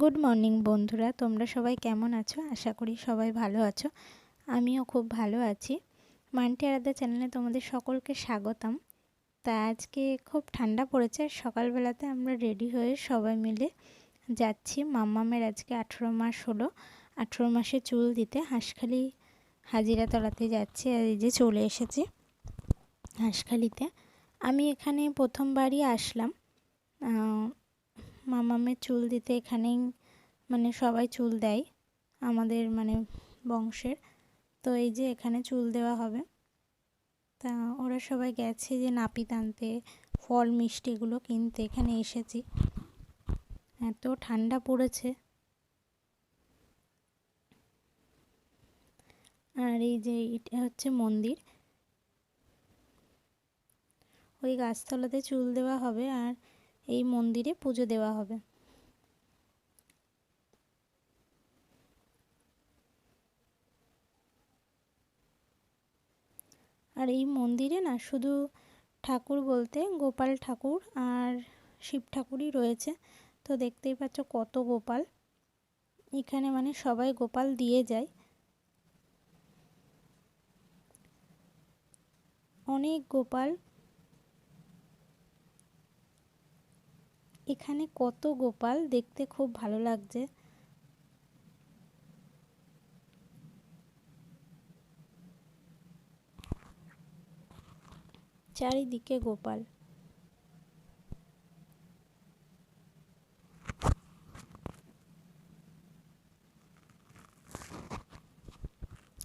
Good morning বন্ধুরা, তোমরা সবাই কেমন আছো? আশা করি সবাই ভালো আছো। আমিও খুব ভালো আছি। মান্টি আরাধ্যা চ্যানেলে তোমাদের সকলকে স্বাগতম। তা আজকে খুব ঠান্ডা পড়েছে, সকালবেলাতে আমরা রেডি হয়ে সবাই মিলে যাচ্ছি। মাম্মামের আজকে 18 মাস হলো। 18 মাসে চুল দিতে হাঁসখালি হাজিরাতলাতে যাচ্ছি। আর এই যে চলে এসেছি হাঁসখালিতে। আমি এখানে প্রথমবারই আসলাম মামামের চুল দিতে। এখানেই মানে সবাই চুল দেয় আমাদের বংশের। তো এই যে এখানে চুল দেওয়া হবে। তা ওরা সবাই গেছে যে নাপিত আনতে, ফল মিষ্টি এগুলো কিনতে। এখানে এসেছি, এত ঠান্ডা পড়েছে। আর এই যে এটা হচ্ছে মন্দির, ওই গাছতলাতে চুল দেওয়া হবে আর এই মন্দিরে পুজো দেওয়া হবে। আর এই মন্দিরে না শুধু ঠাকুর বলতে গোপাল ঠাকুর আর শিব ঠাকুরই রয়েছে। তো দেখতেই পাচ্ছ কত গোপাল এখানে, সবাই গোপাল দিয়ে যায়। অনেক গোপাল এখানে, কত গোপাল দেখতে খুব ভালো লাগছে। চারিদিকে গোপাল।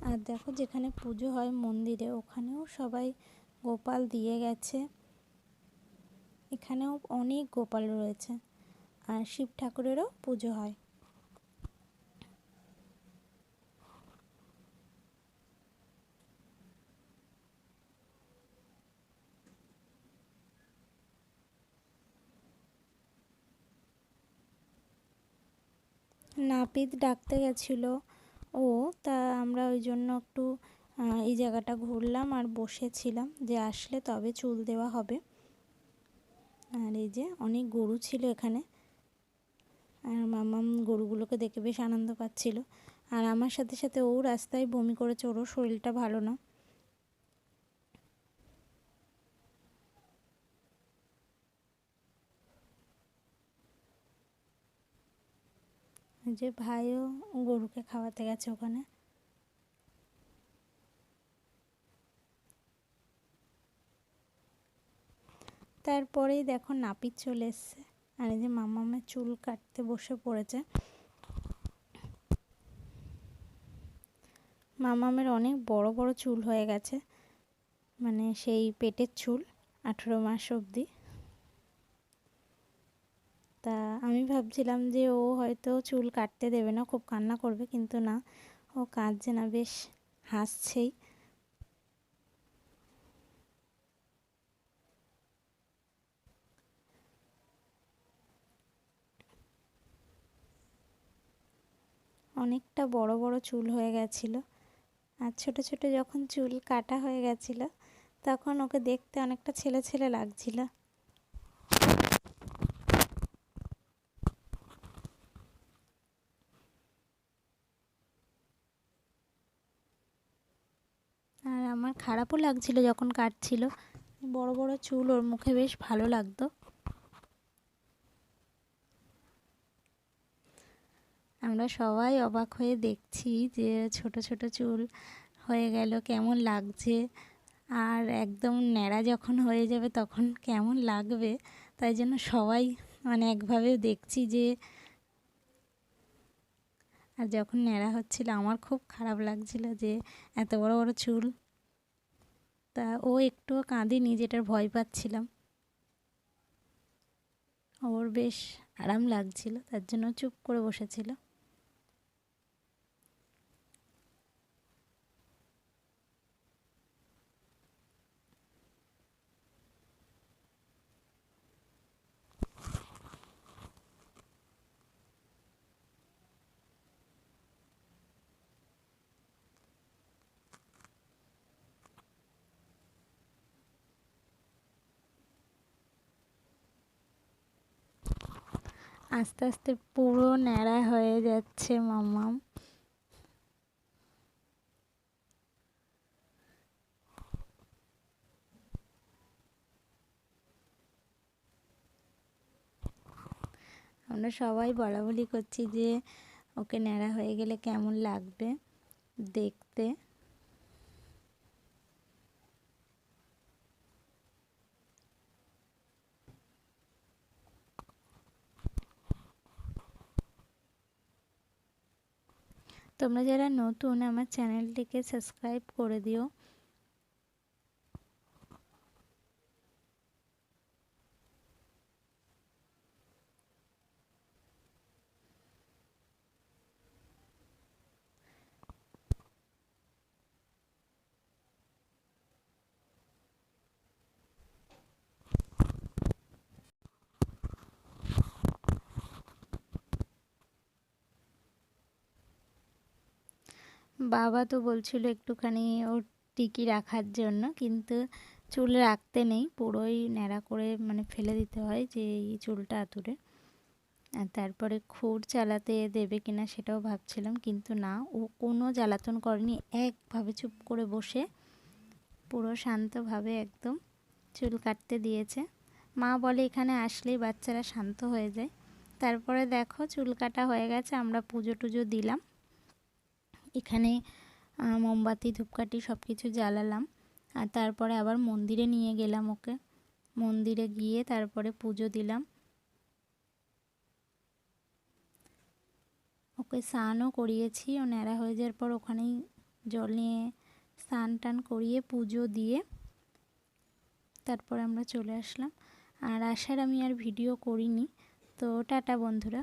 আর দেখো যেখানে পুজো হয় মন্দিরে, ওখানেও সবাই গোপাল দিয়ে গেছে। এখানেও অনেক গোপাল রয়েছে। আর শিব ঠাকুরেরও পুজো হয়। নাপিত ডাকতে গেছিল ও, তা আমরা ওই জন্য একটু এই জায়গাটা ঘুরলাম আর বসেছিলাম যে আসলে তবে চুল দেওয়া হবে। আর এই যে অনেক গরু ছিল এখানে, আর মামাম গরুগুলোকে দেখে বেশ আনন্দ পাচ্ছিল। আর আমার সাথে সাথে ও রাস্তায় বমি করেছে, ওরও শরীরটা ভালো না। যে ভাইও গরুকে খাওয়াতে গেছে ওখানে। তারপরেই দেখো নাপিত চলে এসছে। আর এই যে মামামের চুল কাটতে বসে পড়েছে। মামামের অনেক বড় বড় চুল হয়ে গেছে, সেই পেটের চুল 18 মাস অবধি। তা আমি ভাবছিলাম যে ও হয়তো চুল কাটতে দেবে না, খুব কান্না করবে, কিন্তু না, ও কাঁদছে না, বেশ হাসছেই। অনেকটা বড় বড় চুল হয়ে গেছিল। আর ছোট ছোট যখন চুল কাটা হয়ে গেছিল তখন ওকে দেখতে অনেকটা ছেলে ছেলে লাগছিল। আর আমার খারাপও লাগছিল যখন কাটছিল, বড় বড় চুল, ওর মুখে বেশ ভালো লাগতো। আমরা সবাই অবাক হয়ে দেখছি যে ছোট ছোট চুল হয়ে গেল, কেমন লাগছে। আর একদম ন্যাড়া যখন হয়ে যাবে তখন কেমন লাগবে, তাই জন্য সবাই একভাবে দেখছি যে। আর যখন ন্যাড়া হচ্ছিল আমার খুব খারাপ লাগছিল যে এত বড় বড় চুল। তা ও একটুও কাঁদেনি, যেটার ভয় পাচ্ছিলাম। ওর বেশ আরাম লাগছিল, তার জন্য চুপ করে বসেছিল। আস্তে আস্তে পুরো ন্যাড়া হয়ে যাচ্ছে মাম্মাম। আমরা সবাই বলাবলি করছি যে ওকে ন্যাড়া হয়ে গেলে কেমন লাগবে দেখতে। তোমরা যারা নতুন আমার চ্যানেলটিকে সাবস্ক্রাইব করে দিও। বাবা তো বলছিল একটুখানি ওর টিকি রাখার জন্য, কিন্তু চুল রাখতে নেই, পুরোই ন্যাড়া করে মানে ফেলে দিতে হয় যে এই চুলটা আতুরে। আর তারপরে খুর চালাতে দেবে কিনা সেটাও ভাবছিলাম, কিন্তু না, ও কোনো জ্বালাতন করেনি, একভাবে চুপ করে বসে পুরো শান্তভাবে একদম চুল কাটতে দিয়েছে। মা বলে এখানে আসলেই বাচ্চারা শান্ত হয়ে যায়। তারপরে দেখো চুল কাটা হয়ে গেছে, আমরা পুজো টুজো দিলাম, এখানে মোমবাতি ধূপকাঠি সব কিছু জ্বালালাম। আর তারপরে আবার মন্দিরে নিয়ে গেলাম ওকে, মন্দিরে গিয়ে তারপরে পুজো দিলাম, ওকে স্নানও করিয়েছি। ও ন্যাড়া হয়ে যাওয়ার পর ওখানেই জল নিয়ে স্নান টান করিয়ে পুজো দিয়ে তারপর আমরা চলে আসলাম। আর আসার আমি আর ভিডিও করিনি। তো টাটা বন্ধুরা।